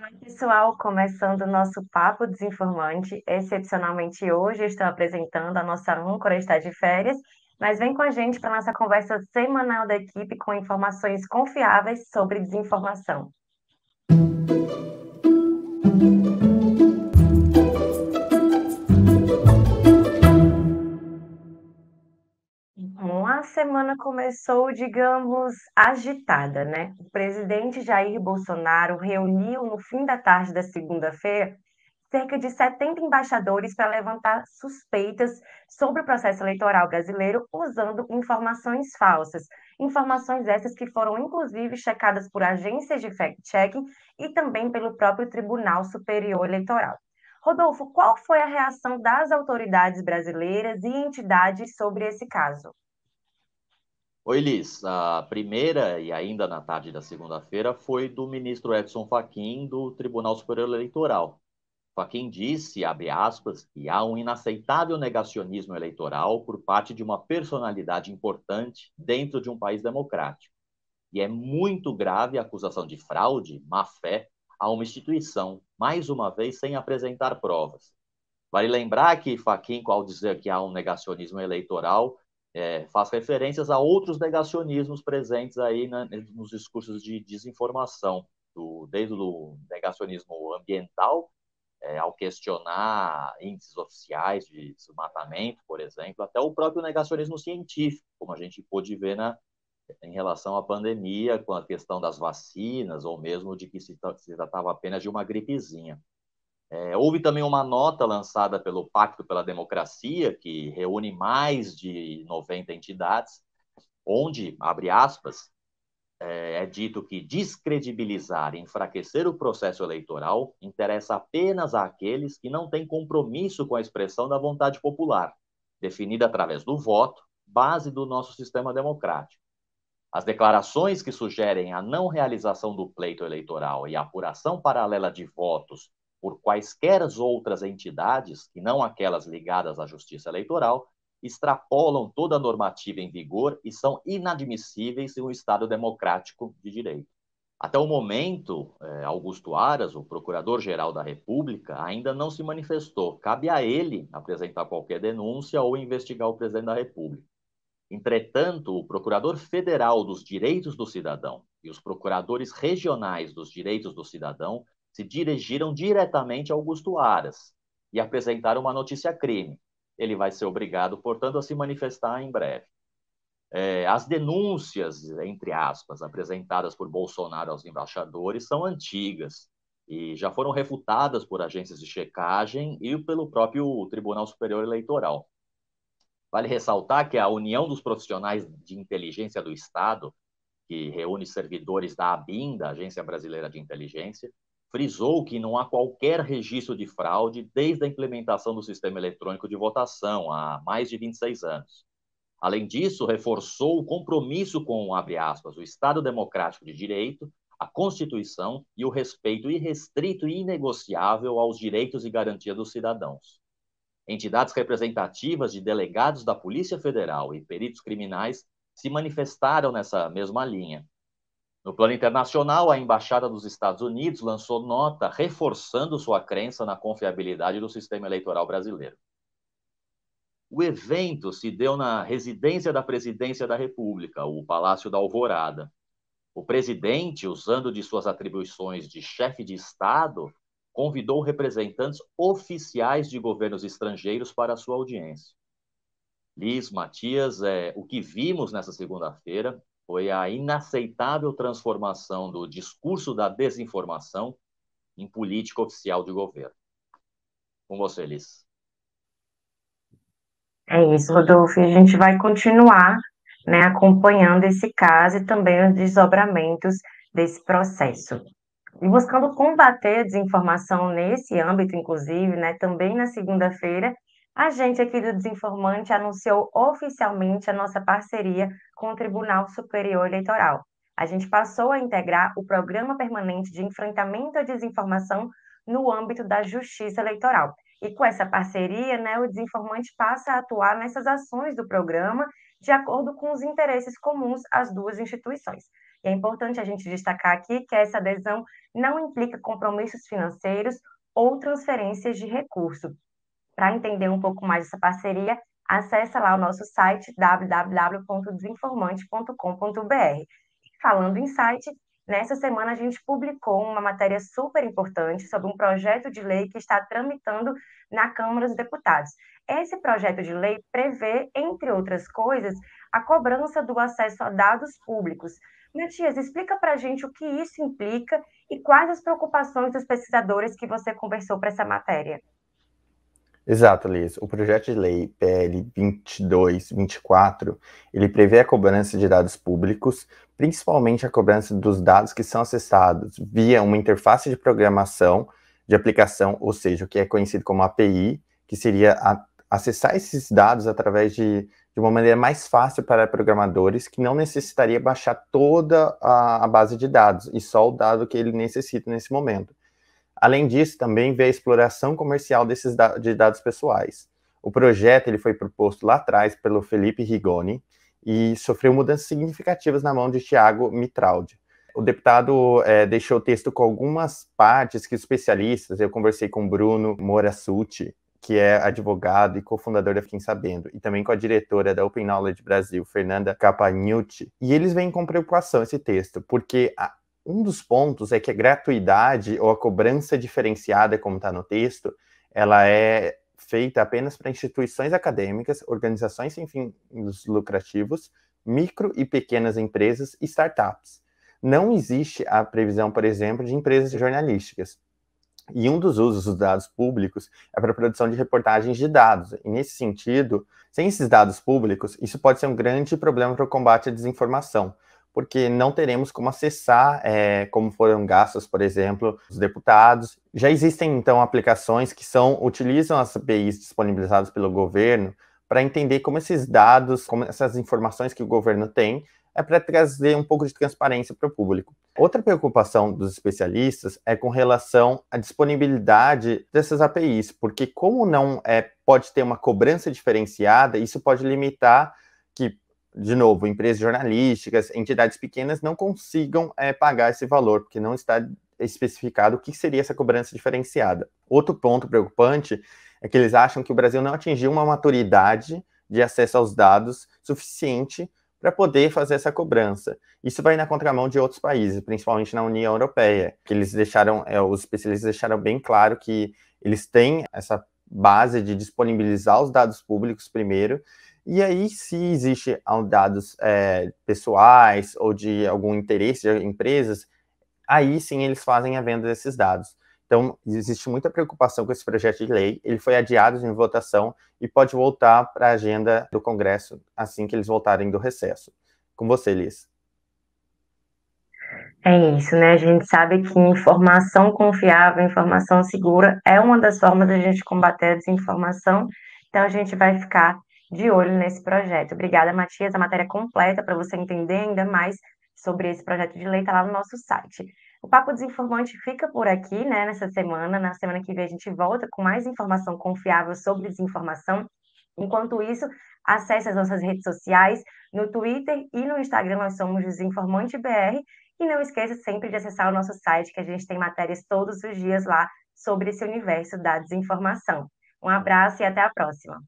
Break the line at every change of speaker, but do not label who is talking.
Oi, pessoal, começando o nosso Papo Desinformante. Excepcionalmente hoje estou apresentando a nossa âncora está de férias, mas vem com a gente para nossa conversa semanal da equipe com informações confiáveis sobre desinformação. Bom, a semana começou, digamos, agitada, né? O presidente Jair Bolsonaro reuniu no fim da tarde da segunda-feira cerca de 70 embaixadores para levantar suspeitas sobre o processo eleitoral brasileiro usando informações falsas. Informações essas que foram, inclusive, checadas por agências de fact-checking e também pelo próprio Tribunal Superior Eleitoral. Rodolfo, qual foi a reação das autoridades brasileiras e entidades sobre esse caso?
Oi, Liz. A primeira, e ainda na tarde da segunda-feira, foi do ministro Edson Fachin, do Tribunal Superior Eleitoral. Fachin disse, abre aspas, que há um inaceitável negacionismo eleitoral por parte de uma personalidade importante dentro de um país democrático. E é muito grave a acusação de fraude, má-fé, a uma instituição, mais uma vez sem apresentar provas. Vale lembrar que Fachin, ao dizer que há um negacionismo eleitoral, faz referências a outros negacionismos presentes aí nos discursos de desinformação, desde o negacionismo ambiental, ao questionar índices oficiais de desmatamento, por exemplo, até o próprio negacionismo científico, como a gente pôde ver em relação à pandemia, com a questão das vacinas, ou mesmo de que se tratava apenas de uma gripezinha. Houve também uma nota lançada pelo Pacto pela Democracia, que reúne mais de 90 entidades, onde, abre aspas, é dito que descredibilizar e enfraquecer o processo eleitoral interessa apenas àqueles que não têm compromisso com a expressão da vontade popular, definida através do voto, base do nosso sistema democrático. As declarações que sugerem a não realização do pleito eleitoral e a apuração paralela de votos por quaisquer outras entidades, que não aquelas ligadas à Justiça Eleitoral, extrapolam toda a normativa em vigor e são inadmissíveis em um Estado democrático de direito. Até o momento, Augusto Aras, o Procurador-Geral da República, ainda não se manifestou. Cabe a ele apresentar qualquer denúncia ou investigar o presidente da República. Entretanto, o Procurador Federal dos Direitos do Cidadão e os procuradores regionais dos direitos do cidadão se dirigiram diretamente a Augusto Aras e apresentaram uma notícia-crime. Ele vai ser obrigado, portanto, a se manifestar em breve. As denúncias, entre aspas, apresentadas por Bolsonaro aos embaixadores são antigas e já foram refutadas por agências de checagem e pelo próprio Tribunal Superior Eleitoral. Vale ressaltar que a União dos Profissionais de Inteligência do Estado, que reúne servidores da ABIN, da Agência Brasileira de Inteligência, frisou que não há qualquer registro de fraude desde a implementação do sistema eletrônico de votação, há mais de 26 anos. Além disso, reforçou o compromisso com, abre aspas, o Estado Democrático de Direito, a Constituição e o respeito irrestrito e inegociável aos direitos e garantias dos cidadãos. Entidades representativas de delegados da Polícia Federal e peritos criminais se manifestaram nessa mesma linha. No plano internacional, a Embaixada dos Estados Unidos lançou nota reforçando sua crença na confiabilidade do sistema eleitoral brasileiro. O evento se deu na residência da Presidência da República, o Palácio da Alvorada. O presidente, usando de suas atribuições de chefe de Estado, convidou representantes oficiais de governos estrangeiros para a sua audiência. Liz, Matias, o que vimos nessa segunda-feira foi a inaceitável transformação do discurso da desinformação em política oficial de governo. Com você, Liz.
É isso, Rodolfo, e a gente vai continuar, né, acompanhando esse caso e também os desdobramentos desse processo. E buscando combater a desinformação nesse âmbito, inclusive, né, também na segunda-feira, a gente aqui do Desinformante anunciou oficialmente a nossa parceria com o Tribunal Superior Eleitoral. A gente passou a integrar o Programa Permanente de Enfrentamento à Desinformação no âmbito da Justiça Eleitoral. E com essa parceria, né, o Desinformante passa a atuar nessas ações do programa de acordo com os interesses comuns às duas instituições. E é importante a gente destacar aqui que essa adesão não implica compromissos financeiros ou transferências de recurso. Para entender um pouco mais dessa parceria, acesse lá o nosso site www.desinformante.com.br. Falando em site, nessa semana a gente publicou uma matéria super importante sobre um projeto de lei que está tramitando na Câmara dos Deputados. Esse projeto de lei prevê, entre outras coisas, a cobrança do acesso a dados públicos. Matias, explica para a gente o que isso implica e quais as preocupações dos pesquisadores que você conversou para essa matéria.
Exato, Liz. O projeto de lei PL 2224, ele prevê a cobrança de dados públicos, principalmente a cobrança dos dados que são acessados via uma interface de programação de aplicação, ou seja, o que é conhecido como API, que seria acessar esses dados através de uma maneira mais fácil para programadores, que não necessitaria baixar toda a base de dados, e só o dado que ele necessita nesse momento. Além disso, também vê a exploração comercial de dados pessoais. O projeto ele foi proposto lá atrás pelo Felipe Rigoni e sofreu mudanças significativas na mão de Thiago Mitraldi. O deputado deixou o texto com algumas partes que os especialistas, eu conversei com Bruno Morassuti, que é advogado e cofundador da Fiquem Sabendo, e também com a diretora da Open Knowledge Brasil, Fernanda Capagnucci, e eles veem com preocupação esse texto, porque um dos pontos é que a gratuidade ou a cobrança diferenciada, como está no texto, ela é feita apenas para instituições acadêmicas, organizações sem fins lucrativos, micro e pequenas empresas e startups. Não existe a previsão, por exemplo, de empresas jornalísticas. E um dos usos dos dados públicos é para a produção de reportagens de dados. E nesse sentido, sem esses dados públicos, isso pode ser um grande problema para o combate à desinformação, porque não teremos como acessar como foram gastos, por exemplo, os deputados. Já existem, então, aplicações que utilizam as APIs disponibilizadas pelo governo para entender como esses dados, como essas informações que o governo tem, para trazer um pouco de transparência para o público. Outra preocupação dos especialistas é com relação à disponibilidade dessas APIs, porque como não pode ter uma cobrança diferenciada, isso pode limitar que, de novo, empresas jornalísticas, entidades pequenas não consigam pagar esse valor, porque não está especificado o que seria essa cobrança diferenciada. Outro ponto preocupante é que eles acham que o Brasil não atingiu uma maturidade de acesso aos dados suficiente para poder fazer essa cobrança. Isso vai na contramão de outros países, principalmente na União Europeia, que eles deixaram, os especialistas deixaram bem claro que eles têm essa base de disponibilizar os dados públicos primeiro. E aí, se existe dados pessoais ou de algum interesse de empresas, aí sim eles fazem a venda desses dados. Então, existe muita preocupação com esse projeto de lei, ele foi adiado em votação e pode voltar para a agenda do Congresso assim que eles voltarem do recesso. Com você, Liz.
É isso, né? A gente sabe que informação confiável, informação segura é uma das formas da gente combater a desinformação, então a gente vai ficar de olho nesse projeto. Obrigada, Matias. A matéria completa para você entender ainda mais sobre esse projeto de lei está lá no nosso site. O Papo Desinformante fica por aqui, né, nessa semana. Na semana que vem a gente volta com mais informação confiável sobre desinformação. Enquanto isso, acesse as nossas redes sociais. No Twitter e no Instagram nós somos Desinformante BR. E não esqueça sempre de acessar o nosso site, que a gente tem matérias todos os dias lá sobre esse universo da desinformação. Um abraço e até a próxima.